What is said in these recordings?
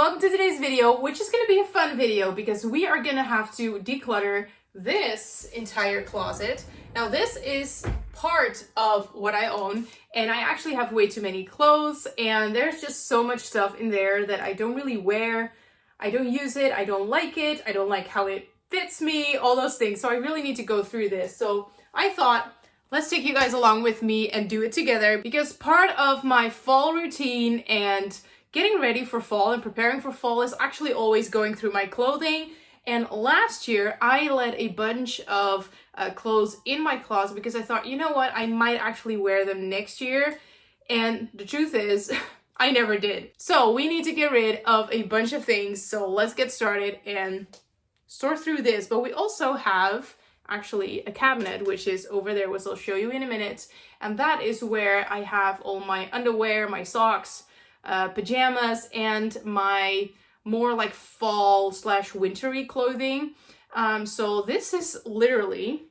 welcome to today's video, which is going to be a fun video because we are going to have to declutter this entire closet. Now this is part of what I own, and I actually have way too many clothes, and there's just so much stuff in there that I don't really wear. I don't use it, I don't like how it fits me, all those things. So I really need to go through this. So I thought, let's take you guys along with me and do it together, because part of my fall routine and getting ready for fall and preparing for fall is actually always going through my clothing. And last year I let a bunch of clothes in my closet because I thought, you know what, I might actually wear them next year. And the truth is, I never did. So we need to get rid of a bunch of things. So let's get started and sort through this. But we also have actually a cabinet, which is over there, which I'll show you in a minute. And that is where I have all my underwear, my socks, pajamas, and my more like fall / wintry clothing. So this is literally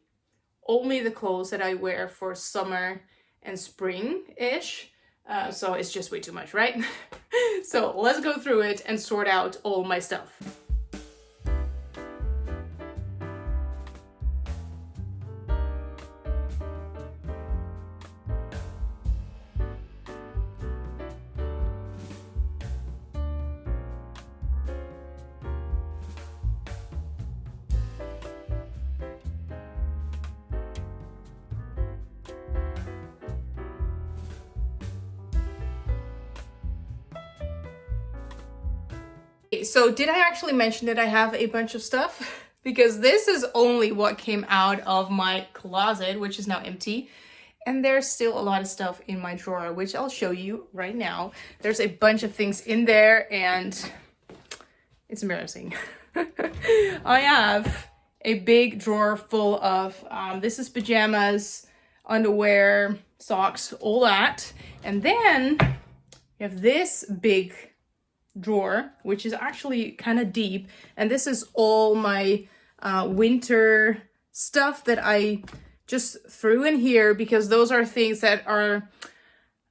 only the clothes that I wear for summer and spring-ish. So it's just way too much, right? So let's go through it and sort out all my stuff. So did I actually mention that I have a bunch of stuff? Because this is only what came out of my closet, which is now empty. And there's still a lot of stuff in my drawer, which I'll show you right now. There's a bunch of things in there and it's embarrassing. I have a big drawer full of, this is pajamas, underwear, socks, all that. And then you have this big drawer, which is actually kind of deep, and this is all my winter stuff that I just threw in here because those are things that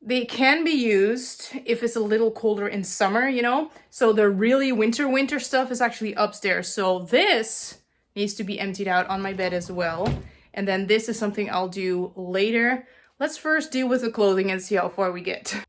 they can be used if it's a little colder in summer, you know. So the really winter stuff is actually upstairs, so this needs to be emptied out on my bed as well. And then this is something I'll do later. Let's first deal with the clothing and see how far we get.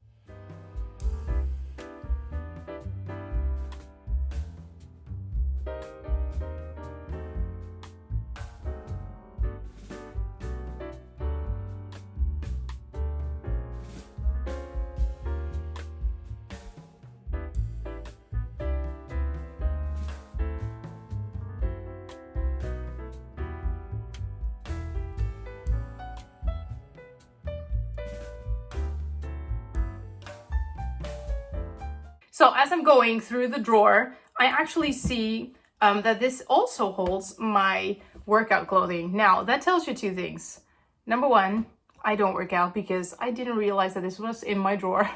So as I'm going through the drawer, I actually see that this also holds my workout clothing. Now, that tells you two things. Number one, I don't work out because I didn't realize that this was in my drawer.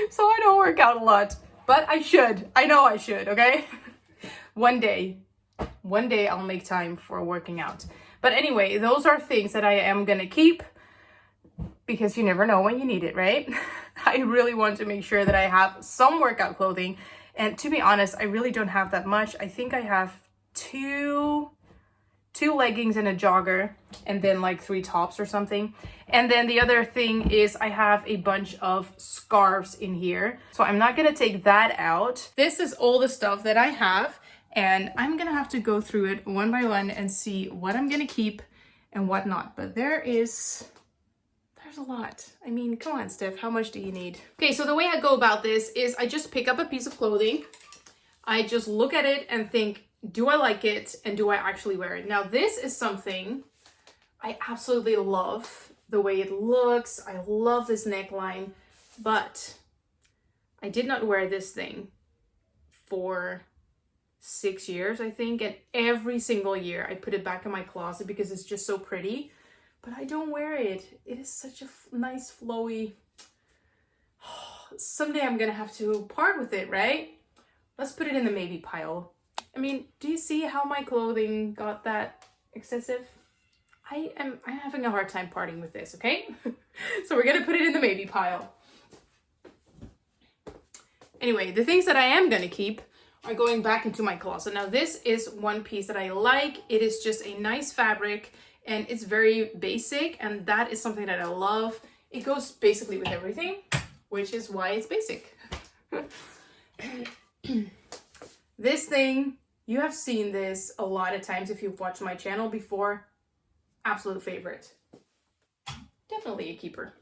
So I don't work out a lot, but I should. I know I should, okay? One day I'll make time for working out. But anyway, those are things that I am gonna keep because you never know when you need it, right? I really want to make sure that I have some workout clothing. And to be honest, I really don't have that much. I think I have two leggings and a jogger, and then like 3 tops or something. And then the other thing is I have a bunch of scarves in here. So I'm not gonna take that out. This is all the stuff that I have, and I'm gonna have to go through it one by one and see what I'm gonna keep and what not. But there's a lot. I mean, come on, Steph, how much do you need? Okay, so the way I go about this is I just pick up a piece of clothing. I just look at it and think, do I like it? And do I actually wear it? Now, this is something I absolutely love the way it looks. I love this neckline, but I did not wear this thing for 6 years, I think. And every single year I put it back in my closet because it's just so pretty. But I don't wear it. It is such a nice flowy. Someday I'm gonna have to part with it, right? Let's put it in the maybe pile. I mean, do you see how my clothing got that excessive? I'm having a hard time parting with this, okay? So we're gonna put it in the maybe pile. Anyway, the things that I am gonna keep are going back into my closet. Now this is one piece that I like. It is just a nice fabric and it's very basic, and that is something that I love. It goes basically with everything, which is why it's basic. This thing, you have seen this a lot of times if you've watched my channel before. Absolute favorite. Definitely a keeper.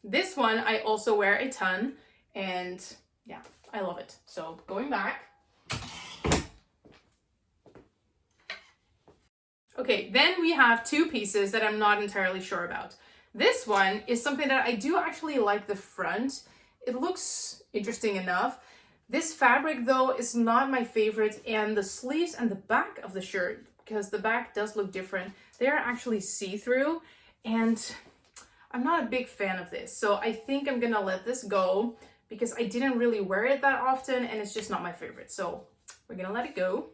This one I also wear a ton, and yeah, I love it. So going back. Okay, then we have two pieces that I'm not entirely sure about. This one is something that I do actually like the front. It looks interesting enough. This fabric though is not my favorite, and the sleeves and the back of the shirt, because the back does look different, they're actually see-through, and I'm not a big fan of this. So I think I'm gonna let this go because I didn't really wear it that often and it's just not my favorite. So we're gonna let it go.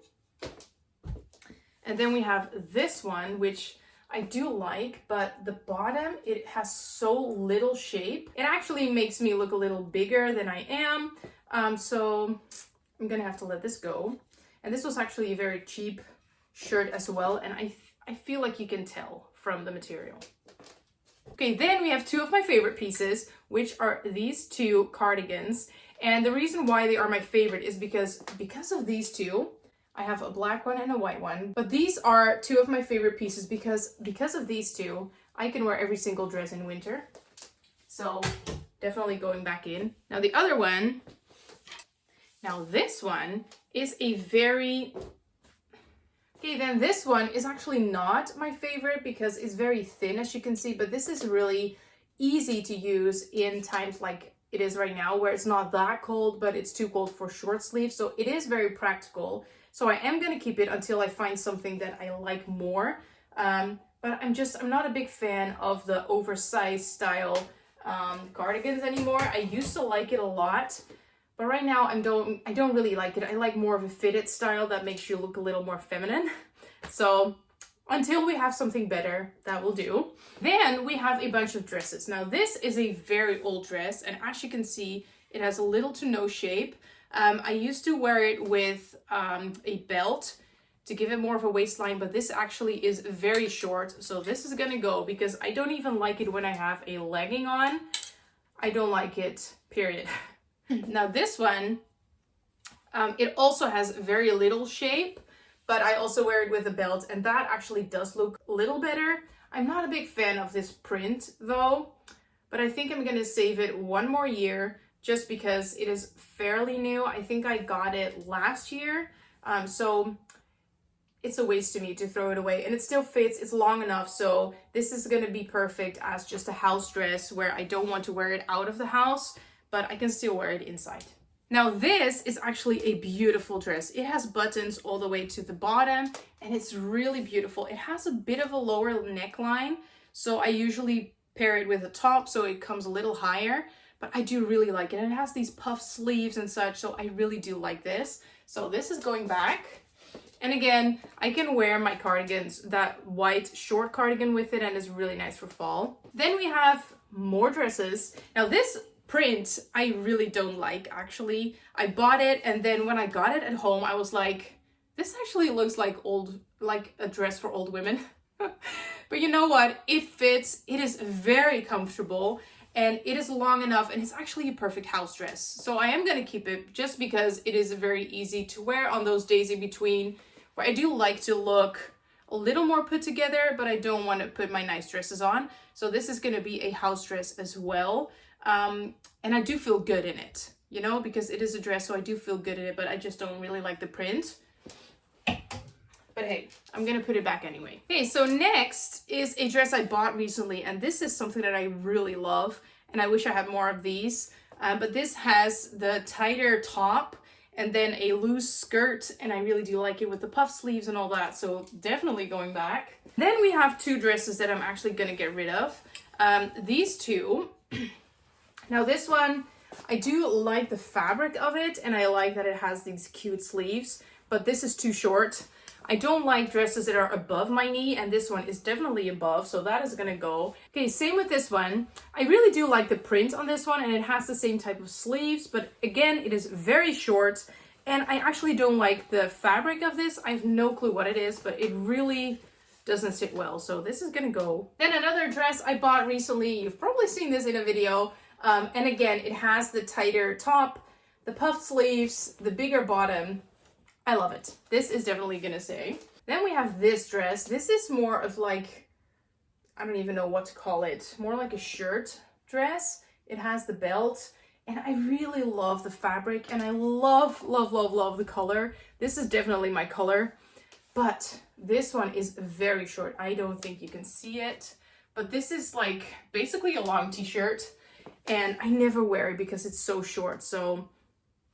And then we have this one, which I do like, but the bottom, it has so little shape. It actually makes me look a little bigger than I am. So I'm gonna have to let this go. And this was actually a very cheap shirt as well, and I feel like you can tell from the material. Okay, then we have two of my favorite pieces, which are these two cardigans. And the reason why they are my favorite is because of these two. I have a black one and a white one, but these are two of my favorite pieces because of these two, I can wear every single dress in winter. So definitely going back in. Now the other one, now this one is a very, okay, then this one is actually not my favorite because it's very thin, as you can see, but this is really easy to use in times like it is right now, where it's not that cold, but it's too cold for short sleeves. So it is very practical. So I am going to keep it until I find something that I like more. But I'm not a big fan of the oversized style cardigans anymore. I used to like it a lot, but right now I don't really like it. I like more of a fitted style that makes you look a little more feminine. So until we have something better, that will do. Then we have a bunch of dresses. Now this is a very old dress, and as you can see, it has a little to no shape. I used to wear it with a belt to give it more of a waistline, but this actually is very short. So this is gonna go because I don't even like it when I have a legging on. I don't like it, period. Now this one, it also has very little shape, but I also wear it with a belt, and that actually does look a little better. I'm not a big fan of this print though, but I think I'm gonna save it one more year just because it is fairly new. I think I got it last year, so it's a waste to me to throw it away, and it still fits. It's long enough, so this is gonna be perfect as just a house dress where I don't want to wear it out of the house, but I can still wear it inside. Now this is actually a beautiful dress. It has buttons all the way to the bottom, and it's really beautiful. It has a bit of a lower neckline, so I usually pair it with a top so it comes a little higher, but I do really like it. And it has these puff sleeves and such, so I really do like this. So this is going back. And again, I can wear my cardigans, that white short cardigan with it, and it's really nice for fall. Then we have more dresses. Now this print I really don't like, actually. I bought it, and then when I got it at home, I was like, this actually looks like a dress for old women. But you know what? It fits. It is very comfortable, and it is long enough, and it's actually a perfect house dress. So I am gonna keep it just because it is very easy to wear on those days in between where I do like to look a little more put together, but I don't want to put my nice dresses on. So this is gonna be a house dress as well. And I do feel good in it, you know, because it is a dress, so I do feel good in it, but I just don't really like the print. But hey, I'm gonna put it back anyway. Okay, so next is a dress I bought recently, and this is something that I really love, and I wish I had more of these. But this has the tighter top and then a loose skirt, and I really do like it with the puff sleeves and all that, so definitely going back. Then we have two dresses that I'm actually gonna get rid of. These two. Now this one, I do like the fabric of it, and I like that it has these cute sleeves, but this is too short. I don't like dresses that are above my knee, and this one is definitely above, so that is gonna go. Okay, same with this one. I really do like the print on this one, and it has the same type of sleeves, but again, it is very short, and I actually don't like the fabric of this. I have no clue what it is, but it really doesn't sit well, so this is gonna go. Then another dress I bought recently, you've probably seen this in a video, and again, it has the tighter top, the puffed sleeves, the bigger bottom. I love it. This is definitely gonna stay. Then we have this dress. This is more of like, I don't even know what to call it. More like a shirt dress. It has the belt, and I really love the fabric, and I love, love, love, love the color. This is definitely my color, but this one is very short. I don't think you can see it, but this is like basically a long t-shirt, and I never wear it because it's so short. So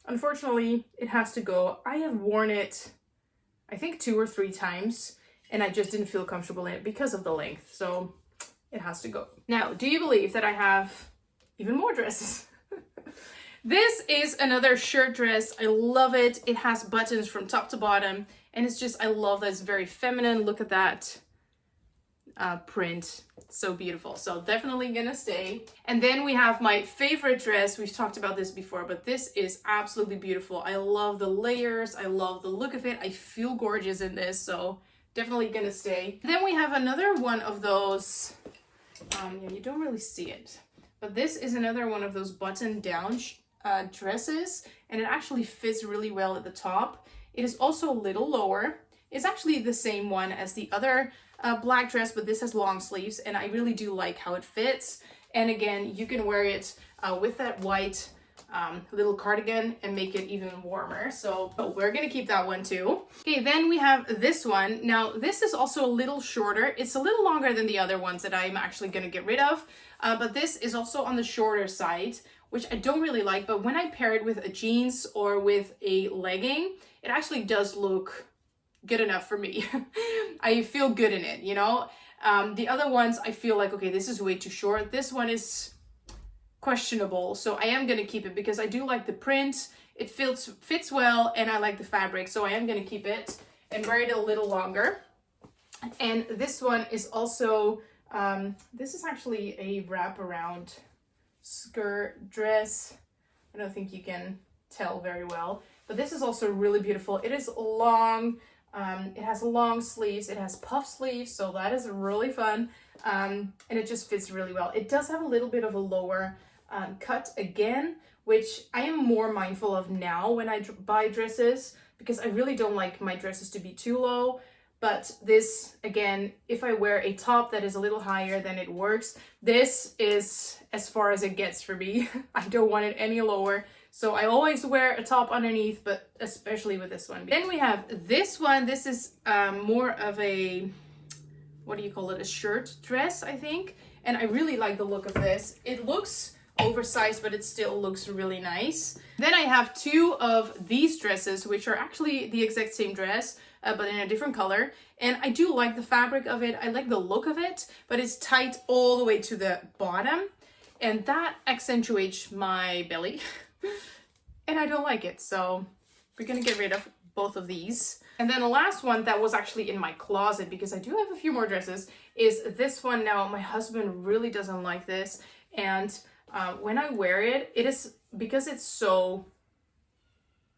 unfortunately, it has to go. I have worn it, I think 2 or 3 times, and I just didn't feel comfortable in it because of the length. So it has to go. Now, do you believe that I have even more dresses? This is another shirt dress. I love it. It has buttons from top to bottom, and it's just, I love that it's very feminine. Look at that print. So beautiful. So definitely gonna stay. And then we have my favorite dress. We've talked about this before, but this is absolutely beautiful. I love the layers. I love the look of it. I feel gorgeous in this, so definitely gonna stay. Then we have another one of those, yeah, you don't really see it, but this is another one of those button down dresses, and it actually fits really well at the top. It is also a little lower. It's actually the same one as the other black dress, but this has long sleeves, and I really do like how it fits. And again, you can wear it with that white little cardigan and make it even warmer. So we're gonna keep that one too. Okay, then we have this one. Now this is also a little shorter. It's a little longer than the other ones that I'm actually gonna get rid of, but this is also on the shorter side, which I don't really like, but when I pair it with a jeans or with a legging, it actually does look good enough for me. I feel good in it, you know? The other ones, I feel like, okay, this is way too short. This one is questionable, so I am gonna keep it because I do like the print. It fits well, and I like the fabric, so I am gonna keep it and wear it a little longer. And this one is also, this is actually a wraparound skirt dress. I don't think you can tell very well, but this is also really beautiful. It is long. It has long sleeves, it has puff sleeves, so that is really fun, and it just fits really well. It does have a little bit of a lower cut again, which I am more mindful of now when I buy dresses, because I really don't like my dresses to be too low. But this, again, if I wear a top that is a little higher, then it works. This is as far as it gets for me. I don't want it any lower. So I always wear a top underneath, but especially with this one. Then we have this one. This is more of a, what do you call it? A shirt dress, I think. And I really like the look of this. It looks oversized, but it still looks really nice. Then I have 2 of these dresses, which are actually the exact same dress, but in a different color. And I do like the fabric of it. I like the look of it, but it's tight all the way to the bottom. And that accentuates my belly. And I don't like it, so we're gonna get rid of both of these. And then the last one that was actually in my closet, because I do have a few more dresses, is this one. Now my husband really doesn't like this, and when I wear it, it is because it's so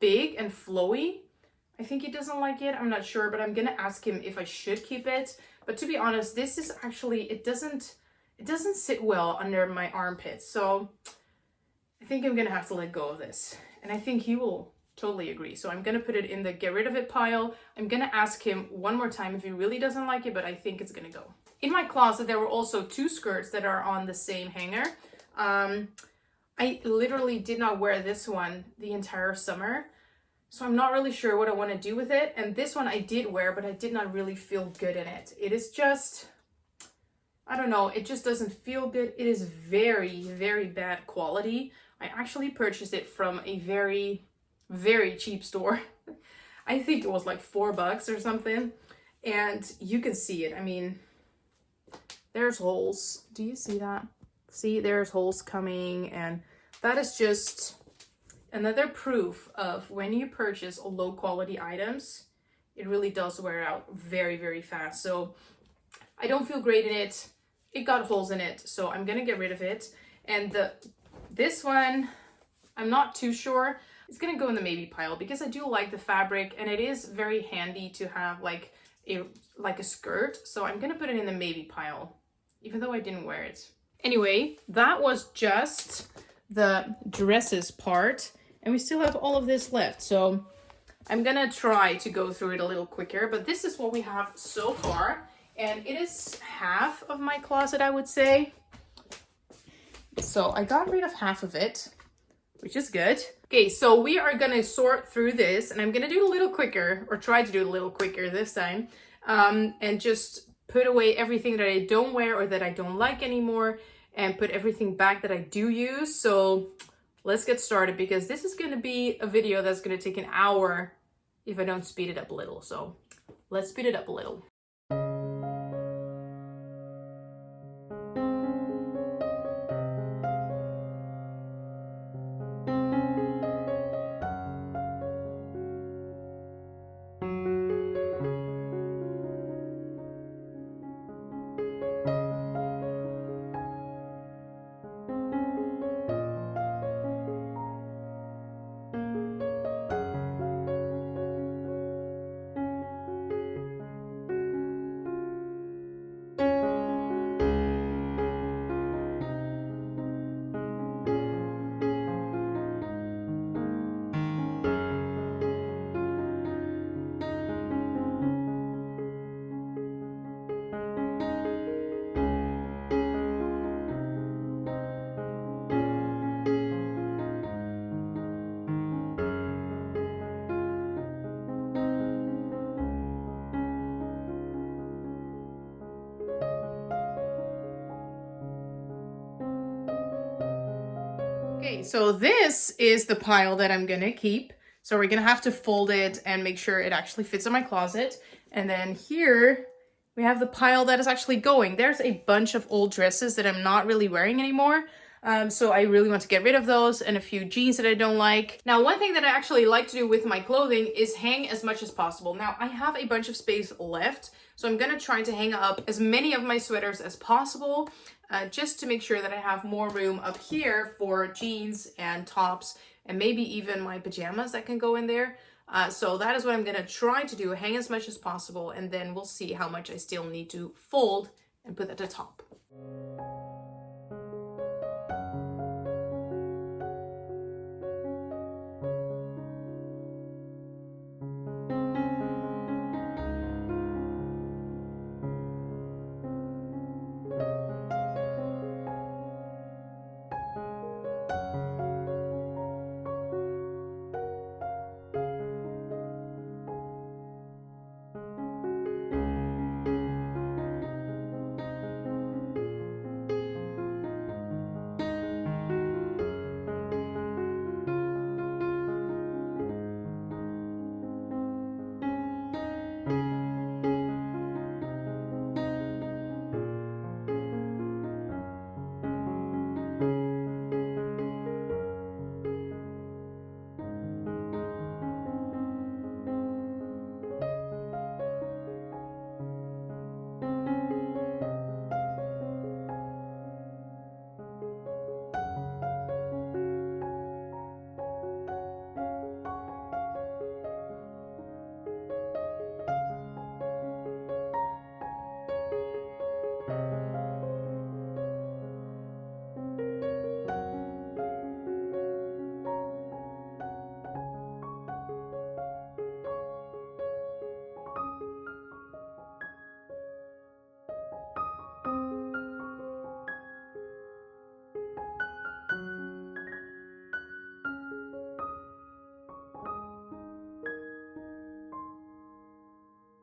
big and flowy. I think he doesn't like it. I'm not sure, but I'm gonna ask him if I should keep it. But to be honest, this is actually, it doesn't sit well under my armpits, so I think I'm gonna have to let go of this, and I think he will totally agree. So I'm gonna put it in the get rid of it pile. I'm gonna ask him one more time if he really doesn't like it, but I think it's gonna go. In my closet, there were also 2 skirts that are on the same hanger. I literally did not wear this one the entire summer, so I'm not really sure what I want to do with it. And this one I did wear, but I did not really feel good in it. It is just, I don't know, it just doesn't feel good. It is very, very bad quality. I actually purchased it from a very, very cheap store. I think it was like $4 or something. And you can see it. I mean, there's holes. Do you see that? See, there's holes coming, and that is just another proof of when you purchase low quality items, it really does wear out very, very fast. So I don't feel great in it. It got holes in it, so I'm gonna get rid of it. And this one, I'm not too sure. It's gonna go in the maybe pile because I do like the fabric and it is very handy to have like a skirt. So I'm gonna put it in the maybe pile, even though I didn't wear it. Anyway, that was just the dresses part, and we still have all of this left. So I'm gonna try to go through it a little quicker, but this is what we have so far. And it is half of my closet, I would say. So I got rid of half of it, which is good. Okay, so we are gonna sort through this, and I'm gonna do it a little quicker, or try to do it a little quicker this time, and just put away everything that I don't wear or that I don't like anymore, and put everything back that I do use. So let's get started, because this is gonna be a video that's gonna take an hour if I don't speed it up a little. So let's speed it up a little. Okay, so this is the pile that I'm gonna keep. So we're gonna have to fold it and make sure it actually fits in my closet. And then here we have the pile that is actually going. There's a bunch of old dresses that I'm not really wearing anymore. So I really want to get rid of those, and a few jeans that I don't like. Now, one thing that I actually like to do with my clothing is hang as much as possible. Now, I have a bunch of space left, so I'm gonna try to hang up as many of my sweaters as possible, just to make sure that I have more room up here for jeans and tops, and maybe even my pajamas that can go in there. So that is what I'm gonna try to do, hang as much as possible, and then we'll see how much I still need to fold and put at the top.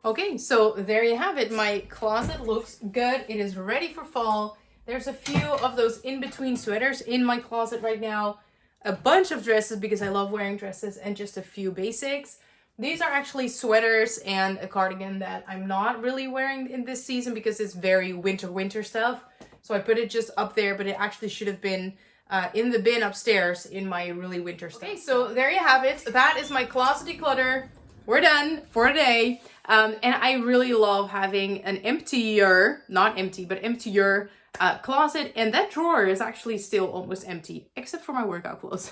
Okay, so there you have it. My closet looks good. It is ready for fall. There's a few of those in-between sweaters in my closet right now. A bunch of dresses because I love wearing dresses, and just a few basics. These are actually sweaters and a cardigan that I'm not really wearing in this season because it's very winter stuff. So I put it just up there, but it actually should have been in the bin upstairs in my really winter stuff. Okay, so there you have it. That is my closet declutter. we're done for today. And I really love having an emptier, not empty, but emptier closet. And that drawer is actually still almost empty, except for my workout clothes.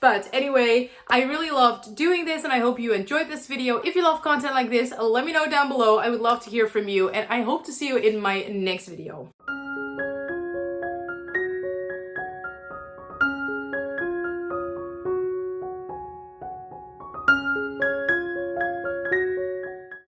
But anyway, I really loved doing this and I hope you enjoyed this video. If you love content like this, let me know down below. I would love to hear from you and I hope to see you in my next video.